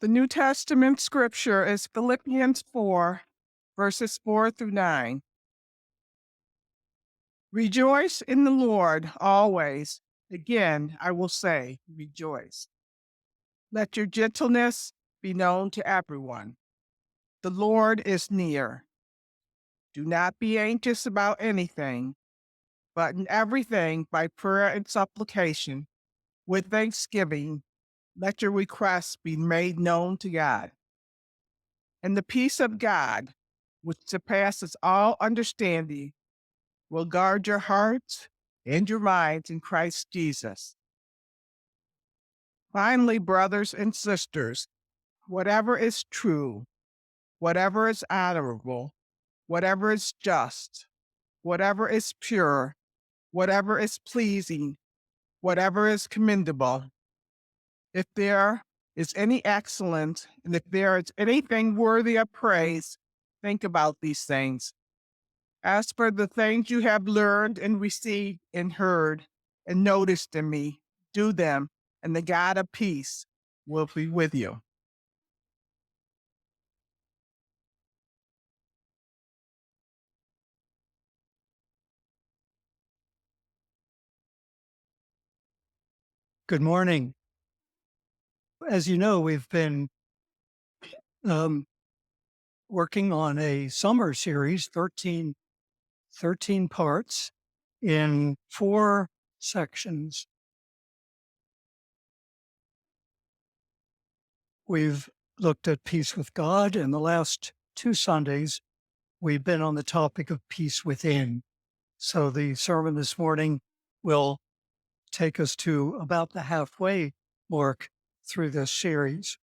The New Testament scripture is Philippians 4, verses 4 through 9. Rejoice in the Lord always. Again, I will say, rejoice. Let your gentleness be known to everyone. The Lord is near. Do not be anxious about anything, but in everything, by prayer and supplication, with thanksgiving, let your requests be made known to God. And the peace of God, which surpasses all understanding, will guard your hearts and your minds in Christ Jesus. Finally, brothers and sisters, whatever is true, whatever is honorable, whatever is just, whatever is pure, whatever is pleasing, whatever is commendable, if there is any excellence, and if there is anything worthy of praise, think about these things. As for the things you have learned and received and heard and noticed in me, do them, and the God of peace will be with you. Good morning. As you know, we've been um, working on a summer series, 13 parts in 4 sections. We've looked at peace with God, and the last 2 Sundays, we've been on the topic of peace within. So the sermon this morning will take us to about the halfway mark through this series.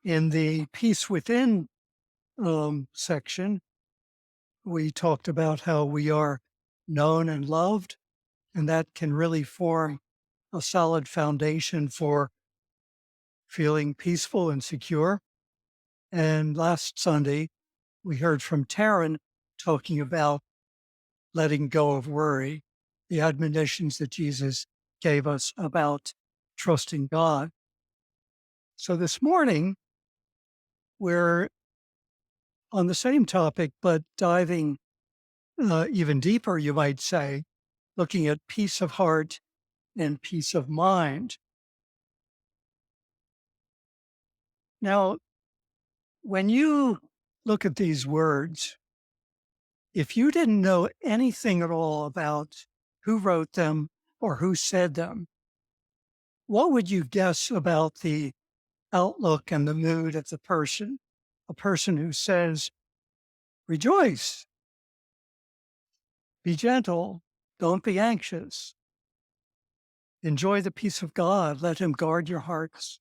In the peace within section, we talked about how we are known and loved, and that can really form a solid foundation for feeling peaceful and secure. And last Sunday, we heard from Taryn talking about letting go of worry, the admonitions that Jesus gave us about trusting God. So this morning, we're on the same topic, but diving even deeper, you might say, looking at peace of heart and peace of mind. Now, when you look at these words, if you didn't know anything at all about who wrote them or who said them, what would you guess about the outlook and the mood of the person? A person who says, rejoice, be gentle, don't be anxious, enjoy the peace of God, let him guard your hearts.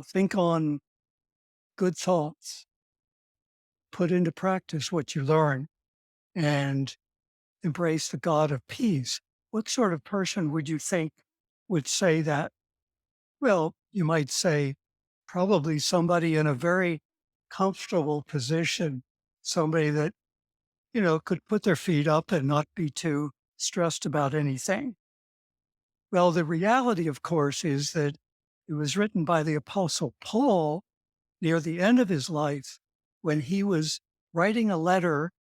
Think on good thoughts, put into practice what you learn, and embrace the God of peace. What sort of person would you think would say that? Well, you might say probably somebody in a very comfortable position, somebody that, could put their feet up and not be too stressed about anything. Well, the reality, of course, is that it was written by the Apostle Paul near the end of his life when he was writing a letter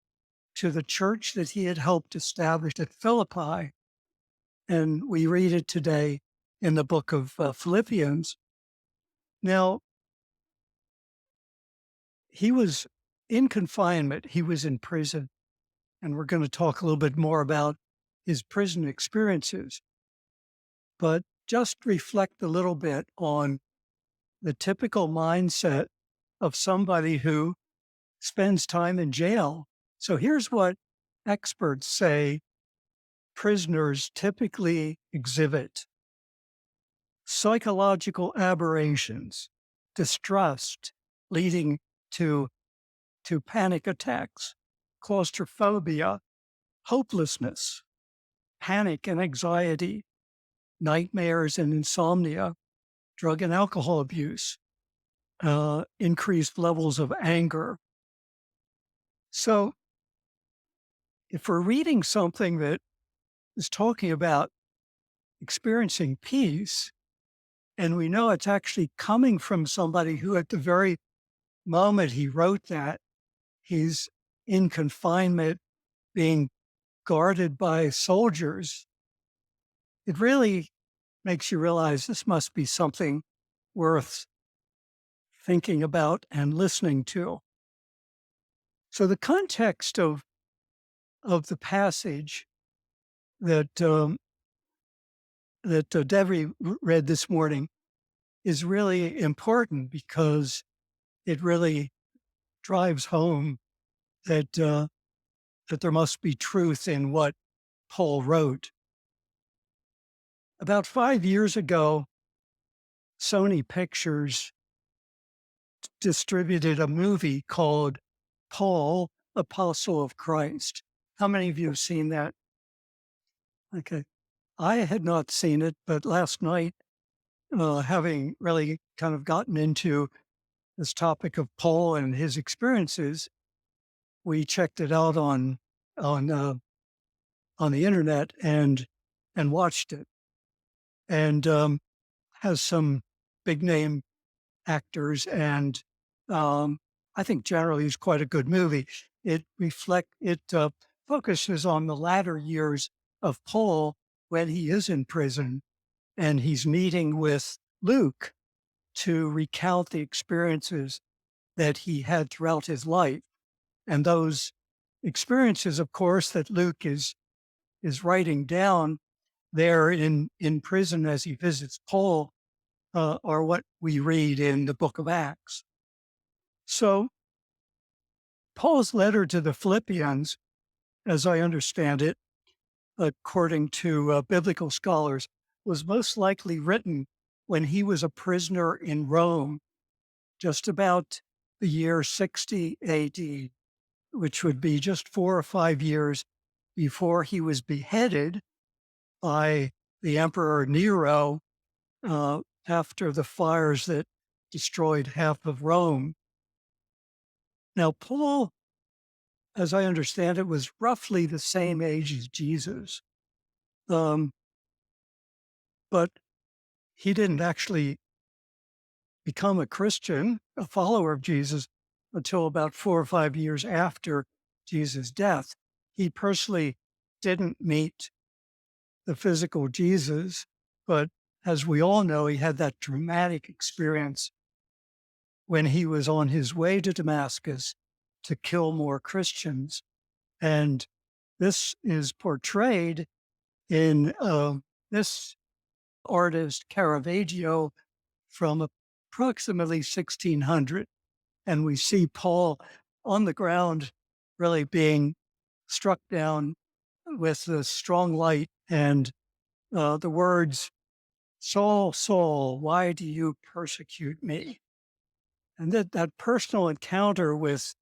to the church that he had helped establish at Philippi. And we read it today in the book of Philippians. Now, he was in confinement. He was in prison. And we're going to talk a little bit more about his prison experiences. But just reflect a little bit on the typical mindset of somebody who spends time in jail. So here's what experts say prisoners typically exhibit: psychological aberrations, distrust leading to panic attacks, claustrophobia, hopelessness, panic and anxiety, nightmares and insomnia, drug and alcohol abuse, increased levels of anger. So if we're reading something that is talking about experiencing peace, And we know it's actually coming from somebody who, at the very moment he wrote that, he's in confinement, being guarded by soldiers. It really makes you realize this must be something worth thinking about and listening to. So the context of the passage that Debbie read this morning is really important because it really drives home that that there must be truth in what Paul wrote. About 5 years ago, Sony Pictures distributed a movie called Paul, Apostle of Christ. How many of you have seen that? Okay. I had not seen it, but last night, having really kind of gotten into this topic of Paul and his experiences, we checked it out on uh, on the internet and watched it, and has some big name actors, and I think generally it's quite a good movie. It focuses on the latter years of Paul when he is in prison and he's meeting with Luke to recount the experiences that he had throughout his life. And those experiences, of course, that Luke is writing down there in prison as he visits Paul, are what we read in the book of Acts. So Paul's letter to the Philippians, as I understand it, according to biblical scholars, was most likely written when he was a prisoner in Rome, just about the year 60 AD, which would be just 4 or 5 years before he was beheaded by the Emperor Nero, after the fires that destroyed half of Rome. Now, Paul, as I understand it, was roughly the same age as Jesus, um, but he didn't actually become a Christian, a follower of Jesus, until about 4 or 5 years after Jesus' death. He personally didn't meet the physical Jesus, but as we all know, he had that dramatic experience when he was on his way to Damascus to kill more Christians. And this is portrayed in this artist Caravaggio from approximately 1600. And we see Paul on the ground really being struck down with a strong light, and the words, "Saul, Saul, why do you persecute me?" And that personal encounter with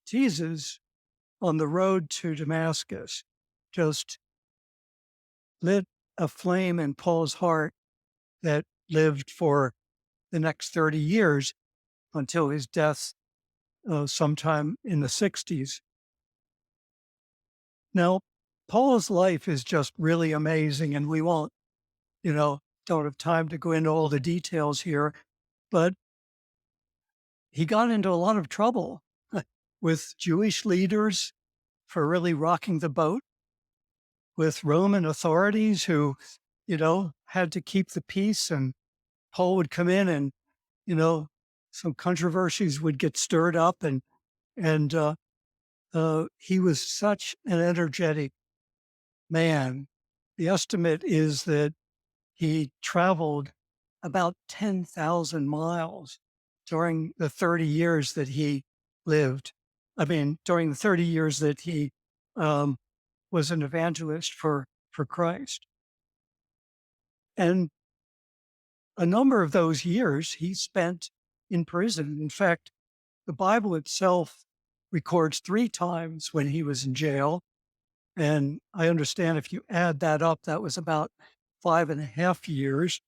Jesus on the road to Damascus just lit a flame in Paul's heart that lived for the next 30 years until his death sometime in the 60s. Now, Paul's life is just really amazing, and we won't, don't have time to go into all the details here, but he got into a lot of trouble with Jewish leaders for really rocking the boat, with Roman authorities who, had to keep the peace, and Paul would come in and, some controversies would get stirred up, and he was such an energetic man. The estimate is that he traveled about 10,000 miles during the 30 years that he lived. I mean, during the 30 years that he was an evangelist for Christ. And a number of those years he spent in prison. In fact, the Bible itself records 3 times when he was in jail. And I understand if you add that up, that was about 5.5 years.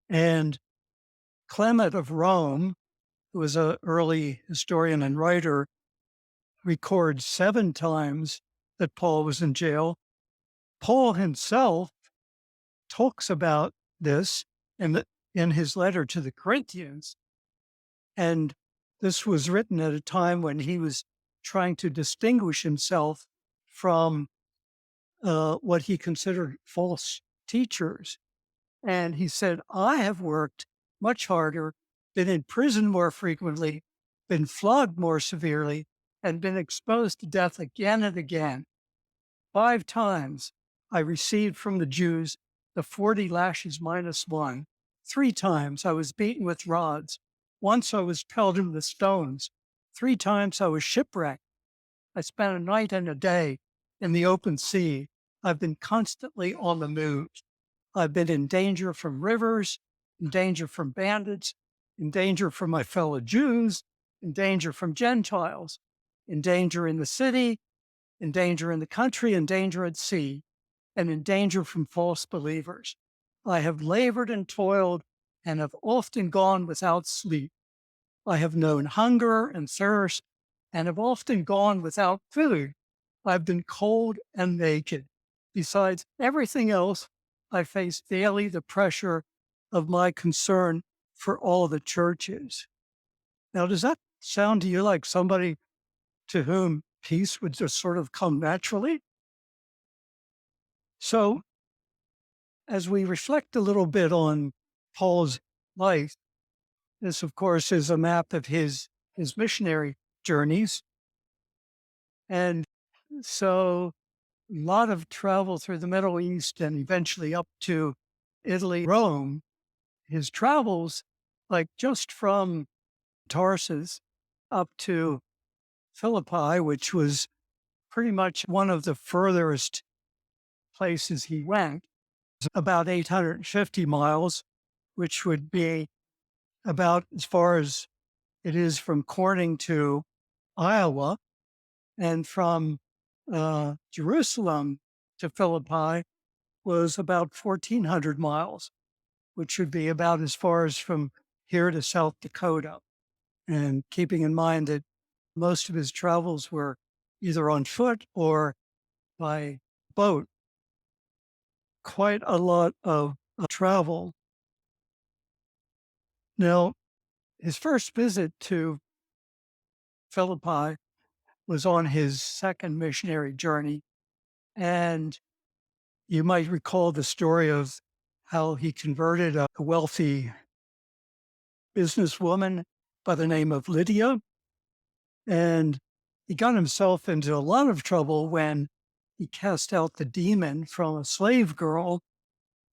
And Clement of Rome, who was an early historian and writer, records 7 times that Paul was in jail. Paul himself talks about this in his letter to the Corinthians. And this was written at a time when he was trying to distinguish himself from what he considered false teachers. And he said, I have worked much harder, been in prison more frequently, been flogged more severely, and been exposed to death again and again. 5 times I received from the Jews the 40 lashes minus 1. 3 times I was beaten with rods. Once I was pelted with stones. 3 times I was shipwrecked. I spent a night and a day in the open sea. I've been constantly on the move. I've been in danger from rivers, in danger from bandits, in danger from my fellow Jews, in danger from Gentiles, in danger in the city, in danger in the country, in danger at sea, and in danger from false believers. I have labored and toiled and have often gone without sleep. I have known hunger and thirst and have often gone without food. I've been cold and naked. Besides everything else, I face daily the pressure of my concern for all the churches. Now, does that sound to you like somebody to whom peace would just sort of come naturally? So, as we reflect a little bit on Paul's life, this, of course, is a map of his missionary journeys. And so, a lot of travel through the Middle East and eventually up to Italy, Rome. His travels, like just from Tarsus up to Philippi, which was pretty much one of the furthest places he went, about 850 miles, which would be about as far as it is from Corning to Iowa. And from Jerusalem to Philippi was about 1,400 miles, which would be about as far as from here to South Dakota. And keeping in mind that most of his travels were either on foot or by boat, quite a lot of travel. Now, his first visit to Philippi was on his second missionary journey. And you might recall the story of how he converted a wealthy businesswoman by the name of Lydia. And he got himself into a lot of trouble when he cast out the demon from a slave girl.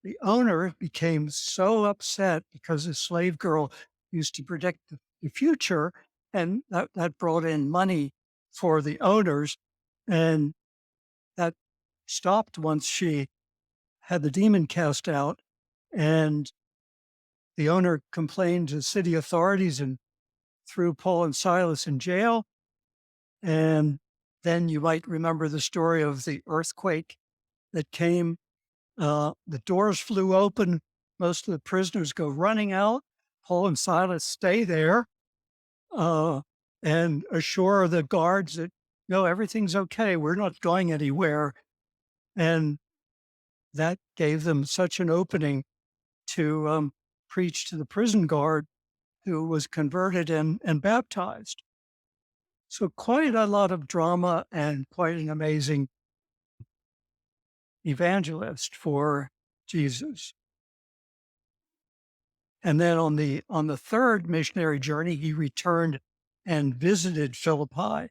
The owner became so upset because the slave girl used to predict the future, and that brought in money for the owners. And that stopped once she had the demon cast out. And the owner complained to city authorities and threw Paul and Silas in jail. And then you might remember the story of the earthquake that came. The doors flew open. Most of the prisoners go running out. Paul and Silas stay there and assure the guards that, no, everything's okay. We're not going anywhere. And that gave them such an opening to preach to the prison guard, who was converted and baptized. So quite a lot of drama and quite an amazing evangelist for Jesus. And then on the third missionary journey, he returned and visited Philippi.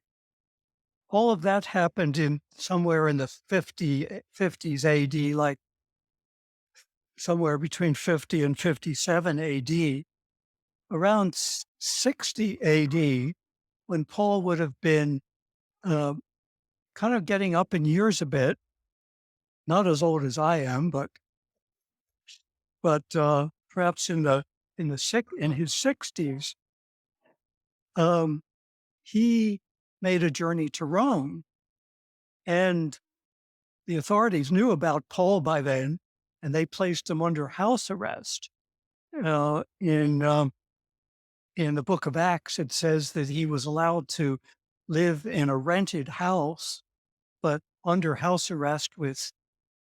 All of that happened in somewhere in the 50s AD, like somewhere between 50 and 57 AD. Around 60 AD, when Paul would have been kind of getting up in years a bit, not as old as I am, but perhaps in his 60s, he made a journey to Rome, and the authorities knew about Paul by then, and they placed him under house arrest. In the book of Acts, it says that he was allowed to live in a rented house, but under house arrest with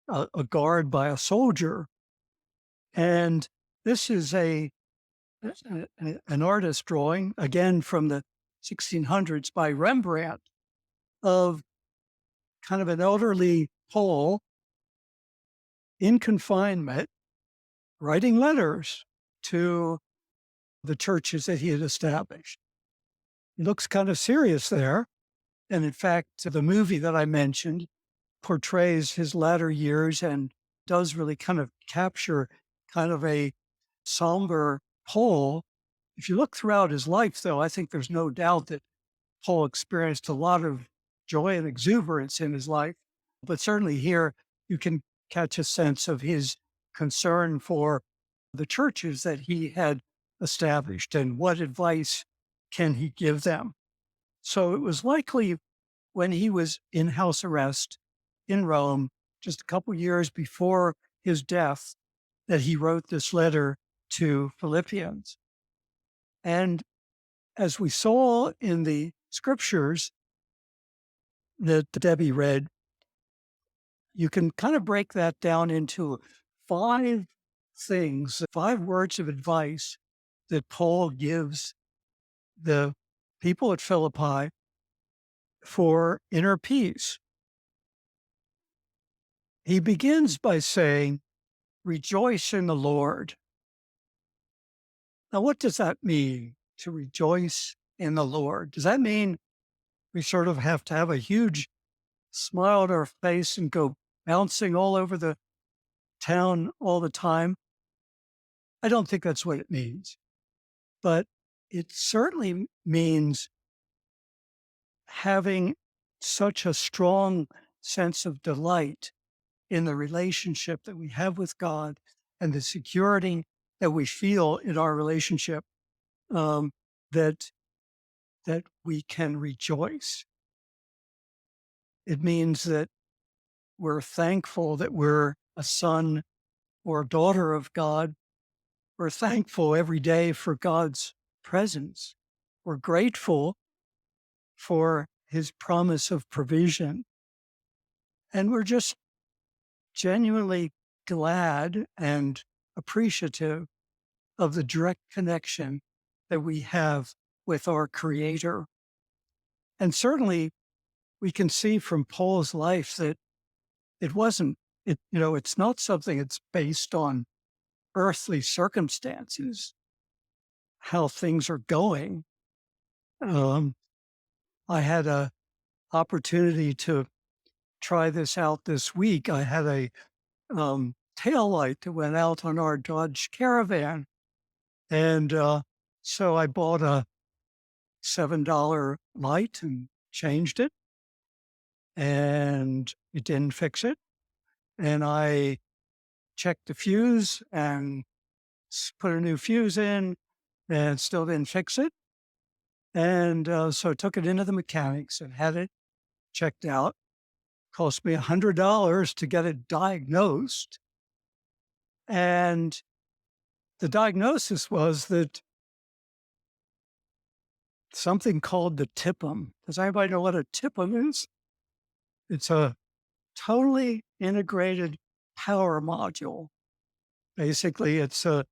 a guard by a soldier. And This is an artist drawing, again from the 1600s by Rembrandt, of kind of an elderly Pole in confinement writing letters to the churches that he had established. He looks kind of serious there. And in fact, the movie that I mentioned portrays his latter years and does really kind of capture kind of a somber Pole. If you look throughout his life, though, I think there's no doubt that Paul experienced a lot of joy and exuberance in his life. But certainly here, you can catch a sense of his concern for the churches that he had established and what advice can he give them. So it was likely when he was in house arrest in Rome, just a couple years before his death, that he wrote this letter to Philippians. And as we saw in the scriptures that Debbie read, you can kind of break that down into 5 things, 5 words of advice that Paul gives the people at Philippi for inner peace. He begins by saying, rejoice in the Lord. Now, what does that mean, to rejoice in the Lord? Does that mean we sort of have to have a huge smile on our face and go bouncing all over the town all the time? I don't think that's what it means. But it certainly means having such a strong sense of delight in the relationship that we have with God and the security that we feel in our relationship, um, that that we can rejoice. It means that we're thankful that we're a son or a daughter of God. We're thankful every day for God's presence. We're grateful for his promise of provision. And we're just genuinely glad and appreciative of the direct connection that we have with our Creator. And certainly we can see from Paul's life that it wasn't, it's not something that's based on earthly circumstances, how things are going. Um, I had a opportunity to try this out this week. I had a tail light that went out on our Dodge Caravan. And so I bought a $7 light and changed it, and it didn't fix it. And I checked the fuse and put a new fuse in, and it still didn't fix it. And so I took it into the mechanics and had it checked out. Cost me $100 to get it diagnosed. And the diagnosis was that something called the TIPM. Does anybody know what a TIPM is? It's a totally integrated power module. Basically, it's the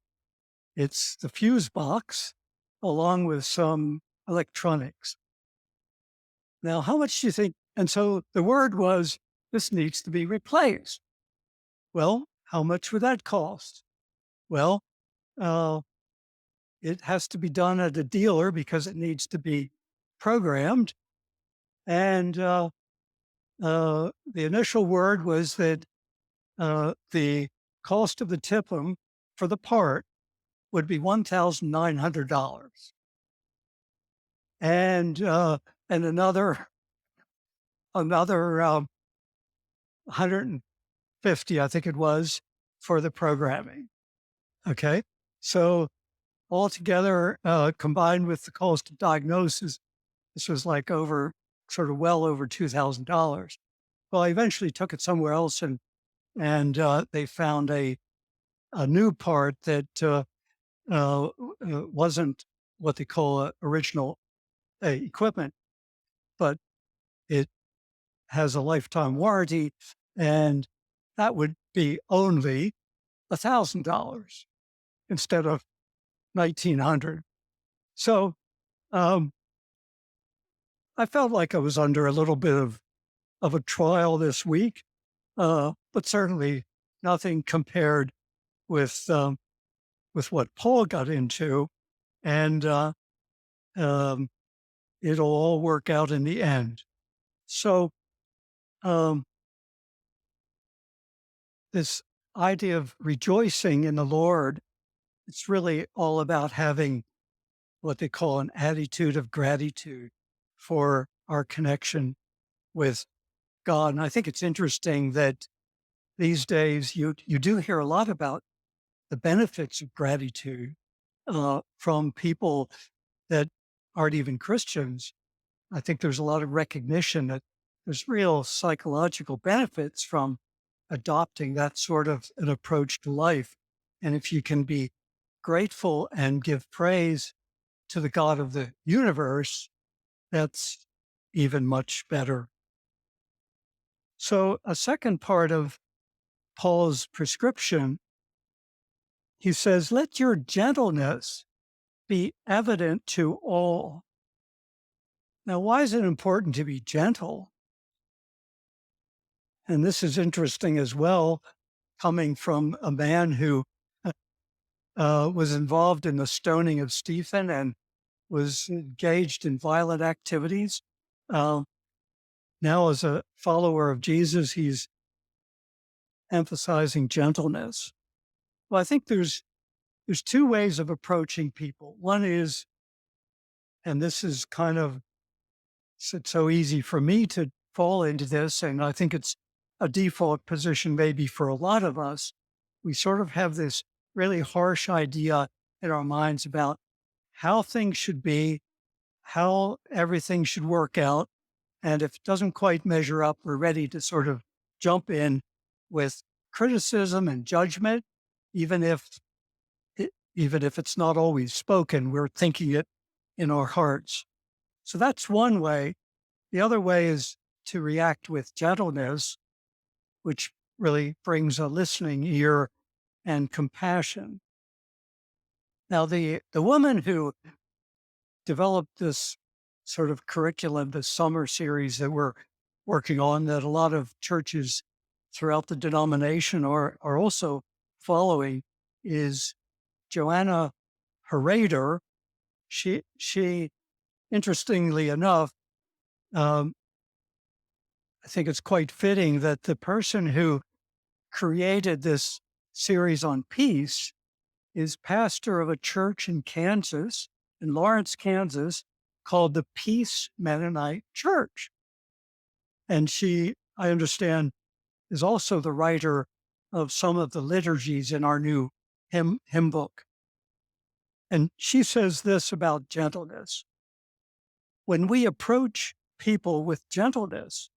fuse box along with some electronics. Now, how much do you think? And so the word was, this needs to be replaced. Well, how much would that cost? Well, uh, it has to be done at a dealer because it needs to be programmed. And the initial word was that the cost of the TIPM for the part would be $1,900. And another 150, I think it was, for the programming. Okay. So altogether, combined with the cost of diagnosis, this was like well over $2,000. Well, I eventually took it somewhere else and they found a new part that wasn't what they call original equipment, but it has a lifetime warranty, and that would be only $1,000. instead of 1900. So um, I felt like I was under a little bit of a trial this week, but certainly nothing compared with what Paul got into, and um, it'll all work out in the end. So um, this idea of rejoicing in the Lord, it's really all about having what they call an attitude of gratitude for our connection with God. And I think it's interesting that these days you do hear a lot about the benefits of gratitude from people that aren't even Christians. I think there's a lot of recognition that there's real psychological benefits from adopting that sort of an approach to life. And if you can be grateful and give praise to the God of the universe, that's even much better. So, a second part of Paul's prescription, he says, let your gentleness be evident to all. Now, why is it important to be gentle? And this is interesting as well, coming from a man who was involved in the stoning of Stephen and was engaged in violent activities. Uh, Now, as a follower of Jesus, he's emphasizing gentleness. Well, I think there's two ways of approaching people. One is, and this is kind of it's so easy for me to fall into this, and I think it's a default position maybe for a lot of us. We sort of have this really harsh idea in our minds about how things should be, how everything should work out. And if it doesn't quite measure up, we're ready to sort of jump in with criticism and judgment, even if even if it's not always spoken, we're thinking it in our hearts. So that's one way. The other way is to react with gentleness, which really brings a listening ear and compassion. Now, the woman who developed this sort of curriculum, this summer series that we're working on, that a lot of churches throughout the denomination are also following, is Joanna Herader. She interestingly enough, um, I think it's quite fitting that the person who created this series on peace is pastor of a church in Kansas, in Lawrence, Kansas, called the Peace Mennonite Church. And she, I understand, is also the writer of some of the liturgies in our new hymn book. And she says this about gentleness. When we approach people with gentleness,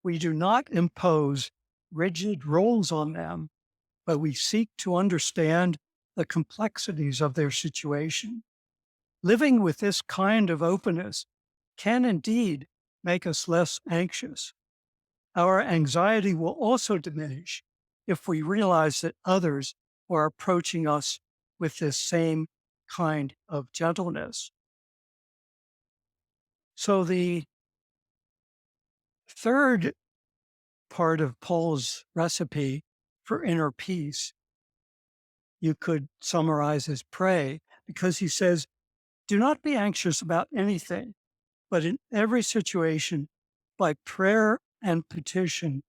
we do not impose rigid roles on them, but we seek to understand the complexities of their situation. Living with this kind of openness can indeed make us less anxious. Our anxiety will also diminish if we realize that others are approaching us with this same kind of gentleness. So, the third part of Paul's recipe for inner peace, you could summarize as pray, because he says, do not be anxious about anything, but in every situation, by prayer and petition,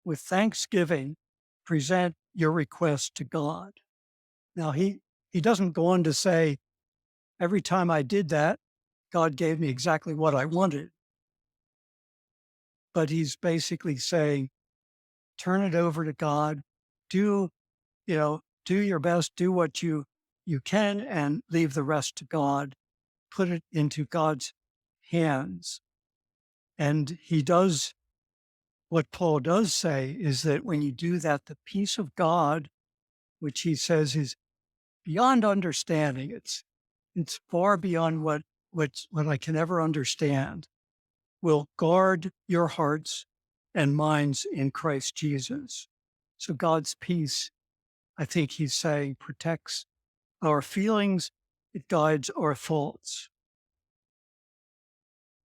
with thanksgiving, present your request to God. Now, he doesn't go on to say, every time I did that, God gave me exactly what I wanted. But he's basically saying, turn it over to God, do, do your best, do what you can, and leave the rest to God. Put it into God's hands. And he does, what Paul does say is that when you do that, the peace of God, which he says is beyond understanding, it's far beyond what I can ever understand, will guard your hearts and minds in Christ Jesus. So God's peace, I think he's saying, protects our feelings, it guides our thoughts.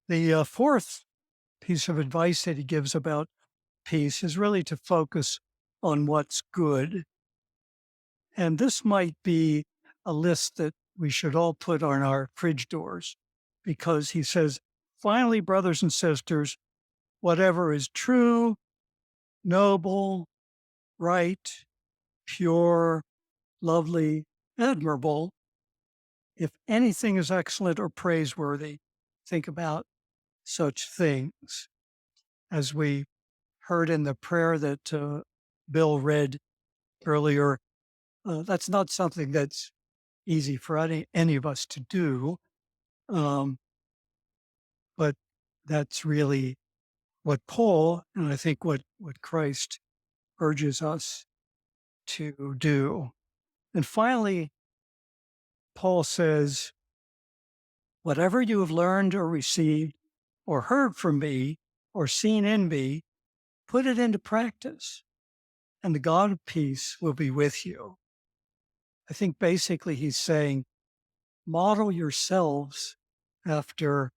The fourth piece of advice that he gives about peace is really to focus on what's good. And this might be a list that we should all put on our fridge doors, because he says, finally, brothers and sisters, whatever is true, noble, right, pure, lovely, admirable, if anything is excellent or praiseworthy, think about such things. As we heard in the prayer that Bill read earlier, that's not something that's easy for any of us to do, um, but that's really what Paul, and I think what Christ urges us to do. And finally, Paul says, whatever you have learned or received or heard from me or seen in me, put it into practice, and the God of peace will be with you. I think basically he's saying, model yourselves after,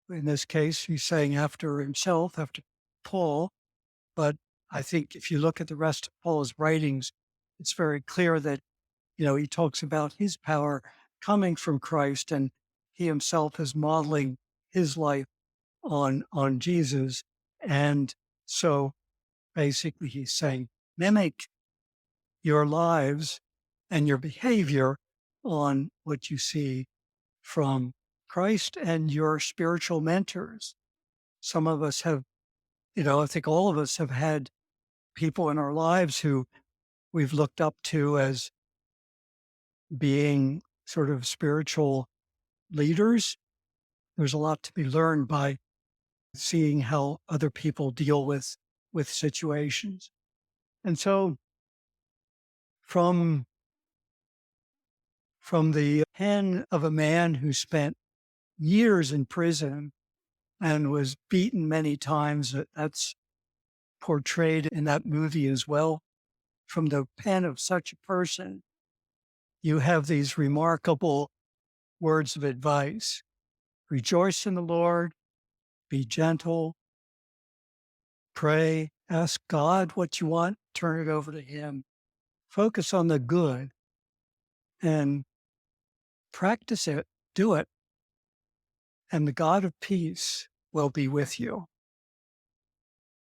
in this case, he's saying after himself, after Paul. But I think if you look at the rest of Paul's writings, it's very clear that, he talks about his power coming from Christ, and he himself is modeling his life on Jesus. And so basically he's saying, mimic your lives and your behavior on what you see from Christ and your spiritual mentors. Some of us have, I think all of us have had people in our lives who we've looked up to as being sort of spiritual leaders. There's a lot to be learned by seeing how other people deal with situations. And so from the pen of a man who spent years in prison and was beaten many times, that's portrayed in that movie as well. From the pen of such a person, you have these remarkable words of advice. Rejoice in the Lord, be gentle, pray, ask God what you want, turn it over to Him. Focus on the good and practice it, do it, and the God of peace will be with you.